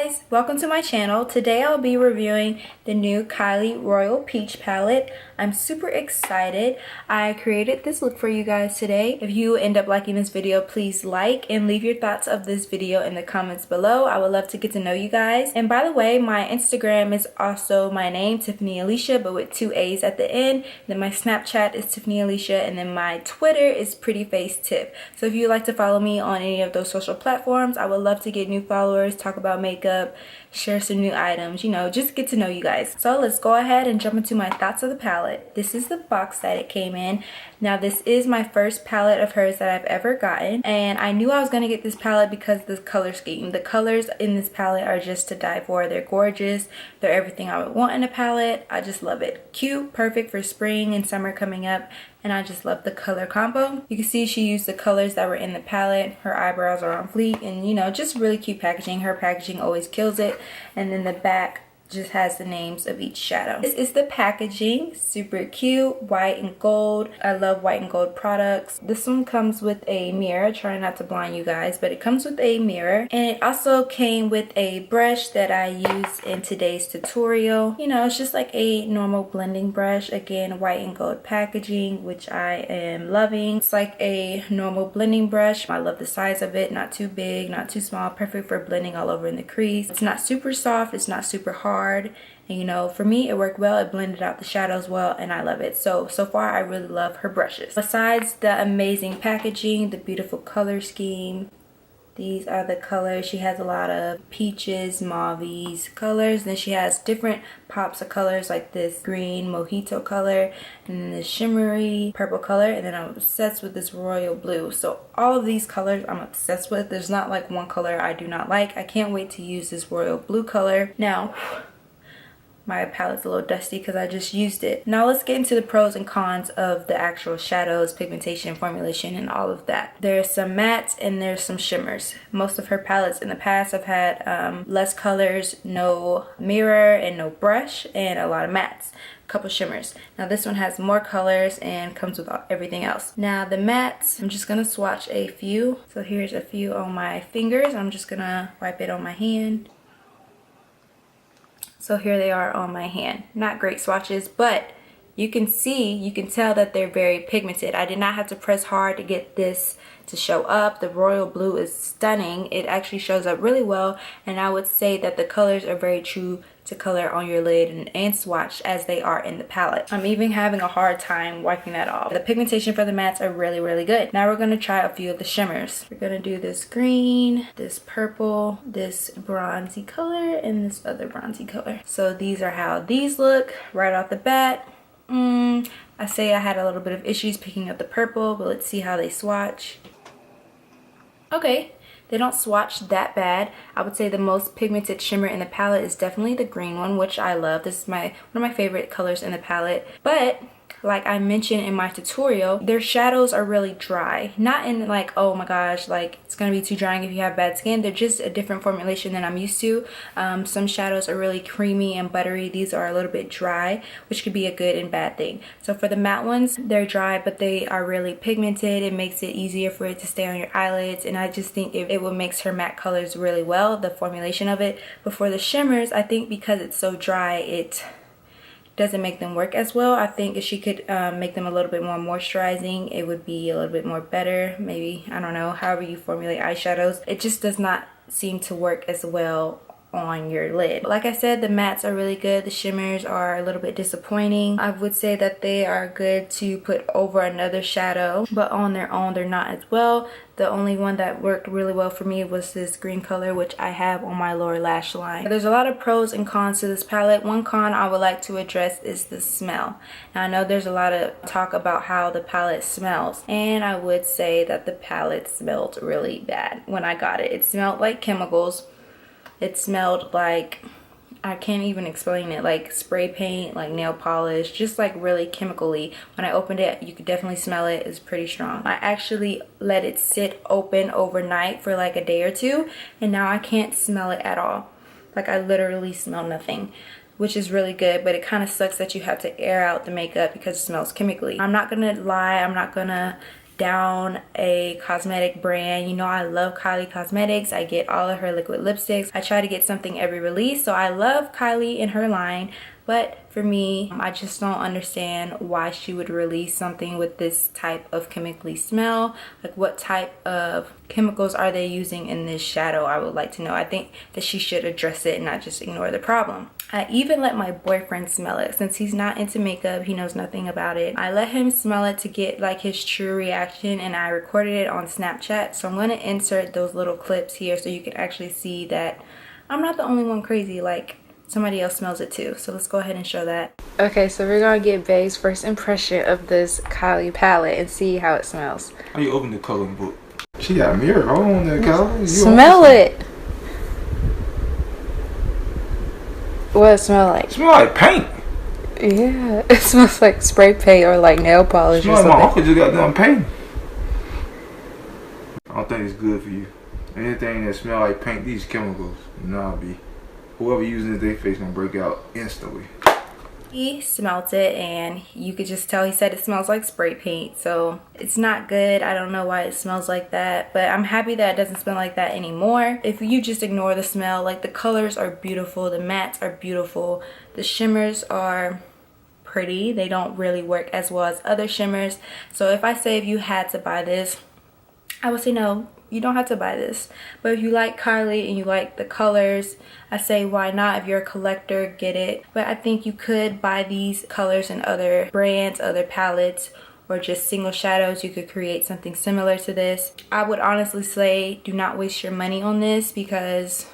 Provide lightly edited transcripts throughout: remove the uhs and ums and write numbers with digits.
guys, welcome to my channel. Today I'll be reviewing the new Kylie Royal Peach palette. I'm super excited. I created this look for you guys today. If you end up liking this video, please like and leave your thoughts of this video in the comments below. I would love to get to know you guys. And by the way, my Instagram is also my name, TiffanyAlesha, but with 2 A's at the end. Then my Snapchat is TiffanyAlesha, and then my Twitter is PrettyFaceTiff. So if you'd like to follow me on any of those social platforms, I would love to get new followers, talk about makeup, share some new items, you know, just get to know you guys. So let's go ahead and jump into my thoughts of the palette. This is the box that it came in. Now this is my first palette of hers that I've ever gotten, and I knew I was going to get this palette because of the color scheme. The colors in this palette are just to die for. They're gorgeous. They're everything I would want in a palette. I just love it. Cute, perfect for spring and summer coming up, and I just love the color combo. You can see she used the colors that were in the palette. Her eyebrows are on fleek, and you know, just really cute packaging. Her packaging always kills it. And then the back just has the names of each shadow. This is the packaging, super cute, white and gold. I love white and gold products. This one comes with a mirror. Try not to blind you guys, but it comes with a mirror, and it also came with a brush that I use in today's tutorial. You know, it's just like a normal blending brush. Again, white and gold packaging, which I am loving. It's like a normal blending brush. I love the size of it, not too big, not too small, perfect for blending all over in the crease. It's not super soft, it's not super hard. And you know, for me it worked well. It blended out the shadows well, and I love it. So far I really love her brushes. Besides the amazing packaging, the beautiful color scheme, these are the colors. She has a lot of peaches, mauves colors. Then she has different pops of colors like this green mojito color, and then this shimmery purple color, and then I'm obsessed with this royal blue. So all of these colors I'm obsessed with. There's not like one color I do not like. I can't wait to use this royal blue color. Now, my palette's a little dusty because I just used it. Now let's get into the pros and cons of the actual shadows, pigmentation, formulation, and all of that. There's some mattes and there's some shimmers. Most of her palettes in the past have had less colors, no mirror and no brush, and a lot of mattes. Couple shimmers. Now this one has more colors and comes with everything else. Now the mattes, I'm just gonna swatch a few. So here's a few on my fingers. I'm just gonna wipe it on my hand. So here they are on my hand. Not great swatches, but you can tell that they're very pigmented. I did not have to press hard to get this to show up. The royal blue is stunning. It actually shows up really well, and I would say that the colors are very true to color on your lid and swatch as they are in the palette. I'm even having a hard time wiping that off. The pigmentation for the mattes are really, really good. Now we're going to try a few of the shimmers. We're going to do this green, this purple, this bronzy color, and this other bronzy color. So these are how these look right off the bat. I say I had a little bit of issues picking up the purple, but let's see how they swatch. Okay, they don't swatch that bad. I would say the most pigmented shimmer in the palette is definitely the green one, which I love. This is one of my favorite colors in the palette. But like I mentioned in my tutorial, their shadows are really dry. Not in like, oh my gosh, like it's gonna be too drying if you have bad skin. They're just a different formulation than I'm used to. Some shadows are really creamy and buttery. These are a little bit dry, which could be a good and bad thing. So for the matte ones, they're dry, but they are really pigmented. It makes it easier for it to stay on your eyelids, and I just think it will mix her matte colors really well, the formulation of it. But for the shimmers, I think because it's so dry, it doesn't make them work as well. I think if she could make them a little bit more moisturizing, it would be a little bit more better. Maybe, I don't know, however you formulate eyeshadows. It just does not seem to work as well on your lid. Like I said, the mattes are really good. The shimmers are a little bit disappointing. I would say that they are good to put over another shadow, but on their own they're not as well. The only one that worked really well for me was this green color, which I have on my lower lash line. There's a lot of pros and cons to this palette. One con I would like to address is the smell. Now I know there's a lot of talk about how the palette smells, and I would say that the palette smelled really bad when I got it. It smelled like chemicals. It smelled like, I can't even explain it, like spray paint, like nail polish, just like really chemically. When I opened it, you could definitely smell it. It's pretty strong. I actually let it sit open overnight for like a day or two, and now I can't smell it at all. Like I literally smell nothing, which is really good, but it kind of sucks that you have to air out the makeup because it smells chemically. I'm not gonna lie, I'm not gonna down a cosmetic brand. You know, I love Kylie Cosmetics. I get all of her liquid lipsticks. I try to get something every release, so I love Kylie and her line. But for me, I just don't understand why she would release something with this type of chemically smell. Like, what type of chemicals are they using in this shadow? I would like to know. I think that she should address it and not just ignore the problem. I even let my boyfriend smell it. Since he's not into makeup, he knows nothing about it. I let him smell it to get like his true reaction, and I recorded it on Snapchat. So I'm going to insert those little clips here so you can actually see that I'm not the only one crazy. Like, somebody else smells it too. So let's go ahead and show that. Okay, so we're gonna get Bae's first impression of this Kylie palette and see how it smells. How you open the coloring book? She got a mirror. Hold on there, Kylie. Smell it. What does it smell like? It smell like paint. Yeah, it smells like spray paint or like nail polish or something. My uncle just got done painting. I don't think it's good for you. Anything that smell like paint, these chemicals, nah, be. Whoever using it, their face gonna break out instantly. He smelt it and you could just tell he said it smells like spray paint, so it's not good. I don't know why it smells like that, but I'm happy that it doesn't smell like that anymore. If you just ignore the smell, like, the colors are beautiful, the mattes are beautiful, the shimmers are pretty. They don't really work as well as other shimmers. So if I say if you had to buy this, I would say no, you don't have to buy this. But if you like Kylie and you like the colors, I say why not? If you're a collector, get it. But I think you could buy these colors in other brands, other palettes, or just single shadows. You could create something similar to this. I would honestly say do not waste your money on this because,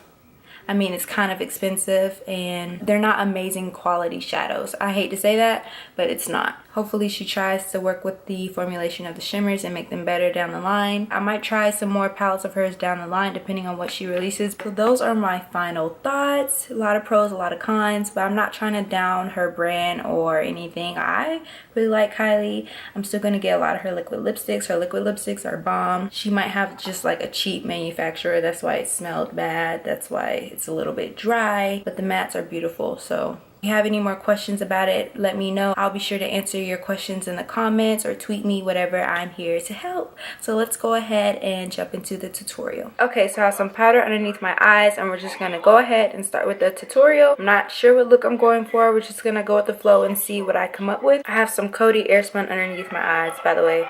I mean, it's kind of expensive and they're not amazing quality shadows. I hate to say that, but it's not. Hopefully she tries to work with the formulation of the shimmers and make them better down the line. I might try some more palettes of hers down the line depending on what she releases. So those are my final thoughts. A lot of pros, a lot of cons, but I'm not trying to down her brand or anything. I really like Kylie. I'm still gonna get a lot of her liquid lipsticks. Her liquid lipsticks are bomb. She might have just like a cheap manufacturer. That's why it smelled bad. That's why it's a little bit dry, but the mattes are beautiful. So if you have any more questions about it, let me know. I'll be sure to answer your questions in the comments or tweet me, whatever. I'm here to help. So let's go ahead and jump into the tutorial. Okay, so I have some powder underneath my eyes and we're just gonna go ahead and start with the tutorial. I'm not sure what look I'm going for. We're just gonna go with the flow and see what I come up with. I have some Coty Airspun underneath my eyes, by the way.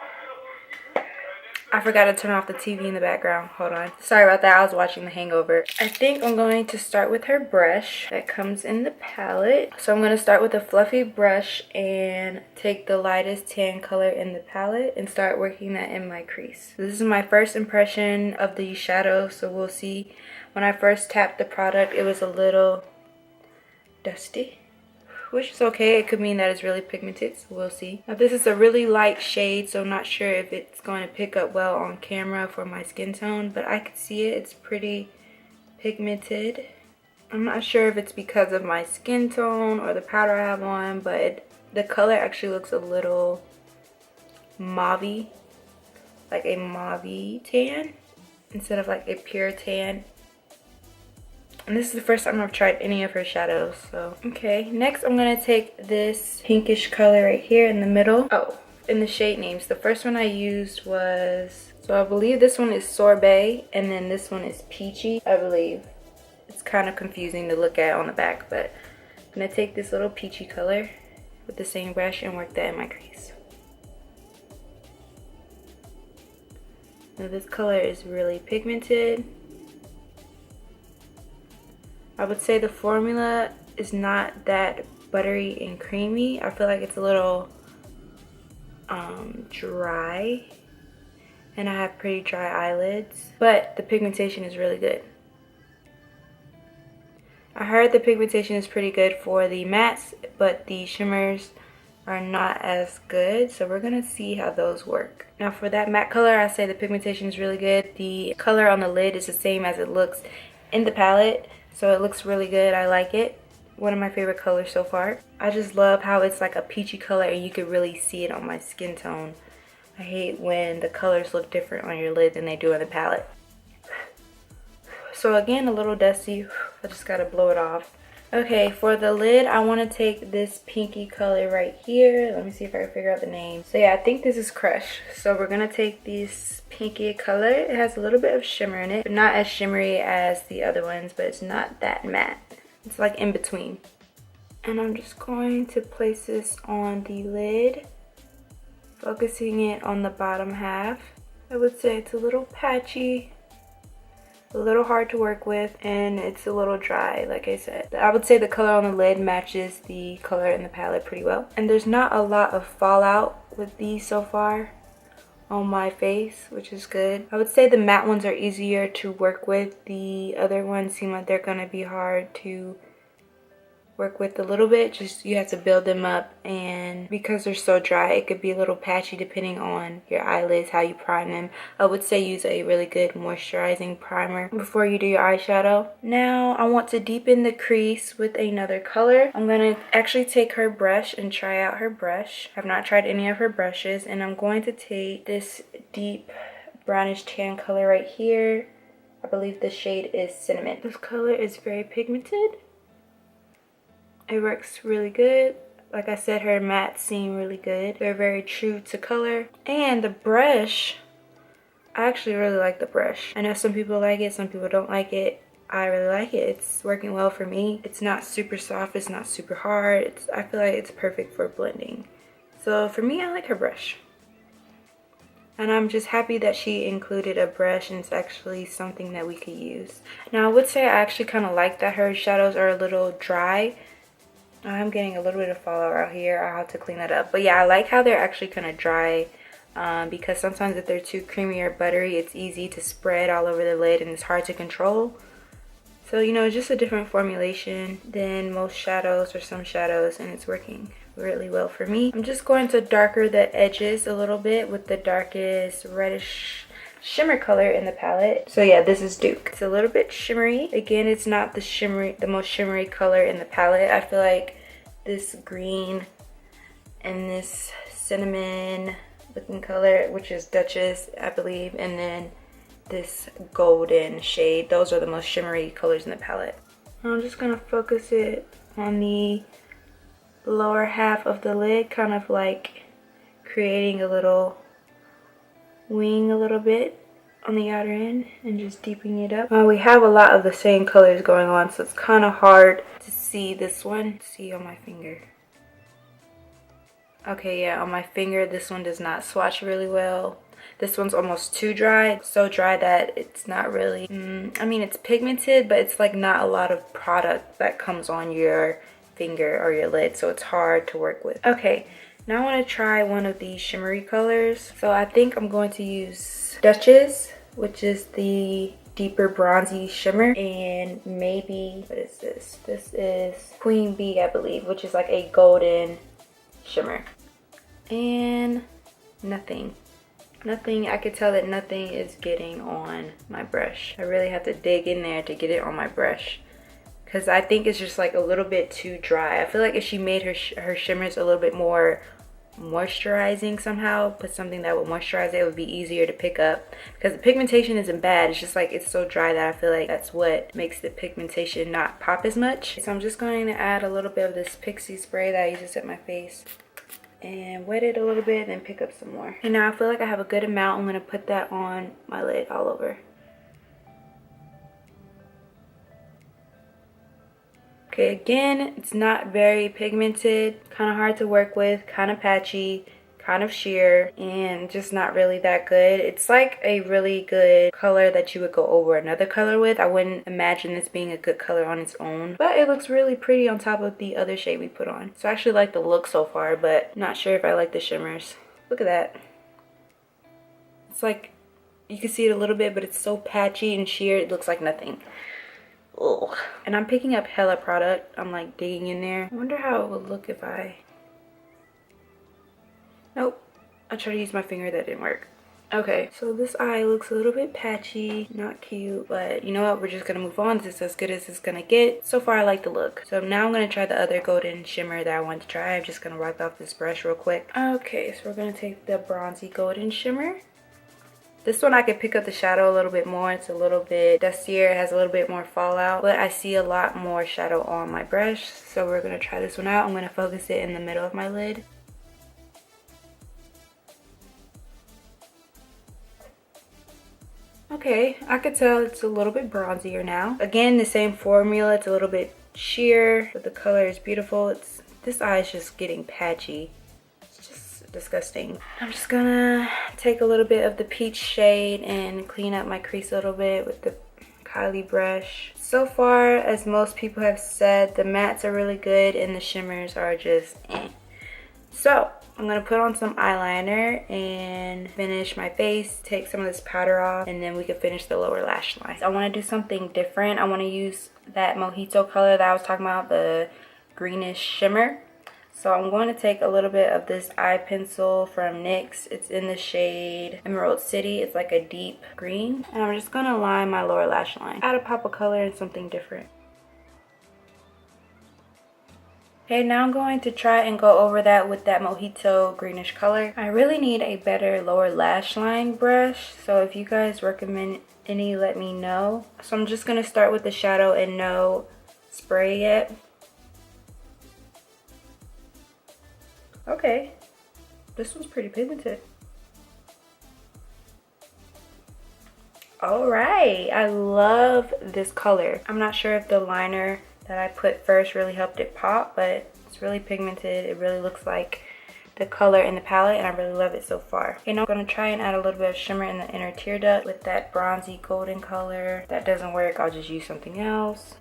I forgot to turn off the TV in the background. Hold on. Sorry about that. I was watching The Hangover. I think I'm going to start with her brush that comes in the palette. So I'm going to start with a fluffy brush and take the lightest tan color in the palette and start working that in my crease. This is my first impression of the shadow, so we'll see. When I first tapped the product, it was a little dusty, which is okay. It could mean that it's really pigmented, so we'll see. Now this is a really light shade, so I'm not sure if it's going to pick up well on camera for my skin tone, but I can see it. It's pretty pigmented. I'm not sure if it's because of my skin tone or the powder I have on, but the color actually looks a little mauve-y, like a mauve tan instead of like a pure tan. And this is the first time I've tried any of her shadows, so. Okay, next I'm gonna take this pinkish color right here in the middle. Oh, in the shade names, the first one I used was, so I believe this one is Sorbet, and then this one is Peachy, I believe. It's kind of confusing to look at on the back, but I'm gonna take this little peachy color with the same brush and work that in my crease. Now this color is really pigmented. I would say the formula is not that buttery and creamy. I feel like it's a little dry, and I have pretty dry eyelids, but the pigmentation is really good. I heard the pigmentation is pretty good for the mattes, but the shimmers are not as good, so we're gonna see how those work. Now for that matte color, I say the pigmentation is really good. The color on the lid is the same as it looks in the palette, so it looks really good. I like it. One of my favorite colors so far. I just love how it's like a peachy color and you can really see it on my skin tone. I hate when the colors look different on your lid than they do in the palette. So again, a little dusty. I just gotta blow it off. Okay, for the lid, I want to take this pinky color right here. Let me see if I can figure out the name. So yeah, I think this is Crush. So we're going to take this pinky color. It has a little bit of shimmer in it, but not as shimmery as the other ones, but it's not that matte. It's like in between. And I'm just going to place this on the lid, focusing it on the bottom half. I would say it's a little patchy, a little hard to work with, and it's a little dry, like I said. I would say the color on the lid matches the color in the palette pretty well. And there's not a lot of fallout with these so far on my face, which is good. I would say the matte ones are easier to work with. The other ones seem like they're gonna be hard to work with a little bit. Just you have to build them up, and because they're so dry, it could be a little patchy depending on your eyelids, how you prime them. I would say use a really good moisturizing primer before you do your eyeshadow. Now I want to deepen the crease with another color. I'm gonna actually take her brush and try out her brush. I've not tried any of her brushes, and I'm going to take this deep brownish tan color right here. I believe the shade is Cinnamon. This color is very pigmented. It works really good. Like I said, her mattes seem really good. They're very true to color. And the brush, I actually really like the brush. I know some people like it, some people don't like it. I really like it. It's working well for me. It's not super soft, it's not super hard. I feel like it's perfect for blending. So for me, I like her brush. And I'm just happy that she included a brush, and it's actually something that we could use. Now I would say I actually kind of like that her shadows are a little dry. I'm getting a little bit of fallout out here. I'll have to clean that up. But yeah, I like how they're actually kind of dry, because sometimes if they're too creamy or buttery, it's easy to spread all over the lid and it's hard to control. So, you know, just a different formulation than most shadows or some shadows, and it's working really well for me. I'm just going to darker the edges a little bit with the darkest reddish shimmer color in the palette. So yeah, this is Duke. It's a little bit shimmery. Again, it's not the most shimmery color in the palette. I feel like this green and this cinnamon looking color, which is Duchess, I believe, and then this golden shade, those are the most shimmery colors in the palette. I'm just gonna focus it on the lower half of the lid, kind of like creating a little wing a little bit on the outer end and just deepening it up. We have a lot of the same colors going on, so it's kind of hard to see this one. See on my finger. Okay, yeah, on my finger, this one does not swatch really well. This one's almost too dry, so dry that it's not really, I mean, it's pigmented, but it's like not a lot of product that comes on your finger or your lid, so it's hard to work with. Okay, now I want to try one of these shimmery colors. So I think I'm going to use Duchess, which is the deeper bronzy shimmer, and maybe, what is this? This is Queen Bee, I believe, which is like a golden shimmer. And nothing. I could tell that nothing is getting on my brush. I really have to dig in there to get it on my brush, because I think it's just like a little bit too dry. I feel like if she made her shimmers a little bit more moisturizing somehow, put something that would moisturize it, would be easier to pick up, because the pigmentation isn't bad. It's just like it's so dry that I feel like that's what makes the pigmentation not pop as much. So I'm just going to add a little bit of this pixie spray that I use to set my face and wet it a little bit, then pick up some more. And now I feel like I have a good amount. I'm going to put that on my lid all over. Okay, again, it's not very pigmented, kind of hard to work with, kind of patchy, kind of sheer, and just not really that good. It's like a really good color that you would go over another color with. I wouldn't imagine this being a good color on its own, but it looks really pretty on top of the other shade we put on. So I actually like the look so far, but not sure if I like the shimmers. Look at that. It's like, you can see it a little bit, but it's so patchy and sheer, it looks like nothing. Ugh. And I'm picking up hella product. I'm like digging in there. I wonder how it would look if I... Nope. I tried to use my finger, that didn't work. Okay, so this eye looks a little bit patchy, not cute, but you know what? We're just gonna move on. This is as good as it's gonna get. So far, I like the look. So now I'm gonna try the other golden shimmer that I wanted to try. I'm just gonna wipe off this brush real quick. Okay, so we're gonna take the bronzy golden shimmer. This one I could pick up the shadow a little bit more. It's a little bit dustier, it has a little bit more fallout, but I see a lot more shadow on my brush. So we're gonna try this one out. I'm gonna focus it in the middle of my lid. Okay, I could tell it's a little bit bronzier now. Again, the same formula. It's a little bit sheer, but the color is beautiful. This eye is just getting patchy. It's just disgusting. I'm just gonna take a little bit of the peach shade and clean up my crease a little bit with the Kylie brush. So far, as most people have said, the mattes are really good and the shimmers are just eh. So I'm gonna put on some eyeliner and finish my face, take some of this powder off, and then we can finish the lower lash line. I wanna do something different. I wanna use that mojito color that I was talking about, the greenish shimmer. So I'm going to take a little bit of this eye pencil from NYX. It's in the shade Emerald City. It's like a deep green. And I'm just gonna line my lower lash line. Add a pop of color and something different. Okay, now I'm going to try and go over that with that mojito greenish color. I really need a better lower lash line brush, so if you guys recommend any, let me know. So I'm just going to start with the shadow and no spray yet. Okay, this one's pretty pigmented. Alright, I love this color. I'm not sure if the liner that I put first really helped it pop, but it's really pigmented. It really looks like the color in the palette, and I really love it so far. Okay, now I'm going to try and add a little bit of shimmer in the inner tear duct with that bronzy golden color. If that doesn't work, I'll just use something else.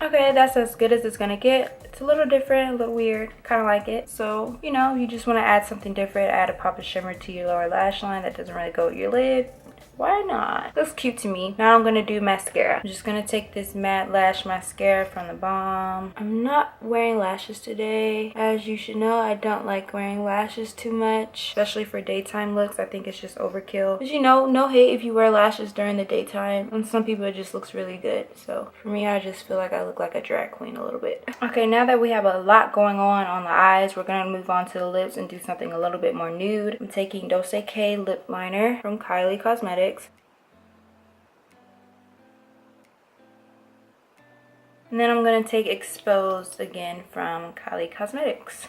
Okay, that's as good as it's gonna get. It's a little different, a little weird, kind of like it. So, you know, you just want to add something different, add a pop of shimmer to your lower lash line that doesn't really go with your lid. Why not? Looks cute to me. Now I'm gonna do mascara. I'm just gonna take this matte lash mascara from the Balm. I'm not wearing lashes today. As you should know, I don't like wearing lashes too much, especially for daytime looks. I think it's just overkill. But you know, no hate if you wear lashes during the daytime. On some people, it just looks really good. So for me, I just feel like I look like a drag queen a little bit. Okay, now that we have a lot going on the eyes, we're gonna move on to the lips and do something a little bit more nude. I'm taking Dose K lip liner from Kylie Cosmetics. And then I'm going to take Exposed again from Kylie Cosmetics.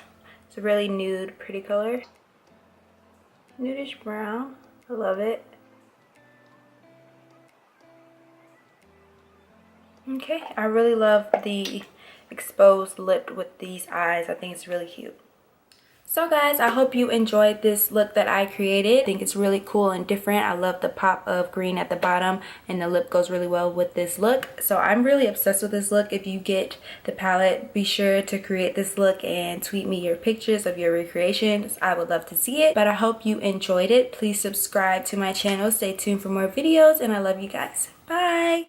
It's a really nude, pretty color. Nudish brown. I love it. Okay, I really love the exposed lip with these eyes. I think it's really cute. So guys, I hope you enjoyed this look that I created. I think it's really cool and different. I love the pop of green at the bottom, and the lip goes really well with this look. So I'm really obsessed with this look. If you get the palette, be sure to create this look and tweet me your pictures of your recreations. I would love to see it. But I hope you enjoyed it. Please subscribe to my channel. Stay tuned for more videos, and I love you guys. Bye!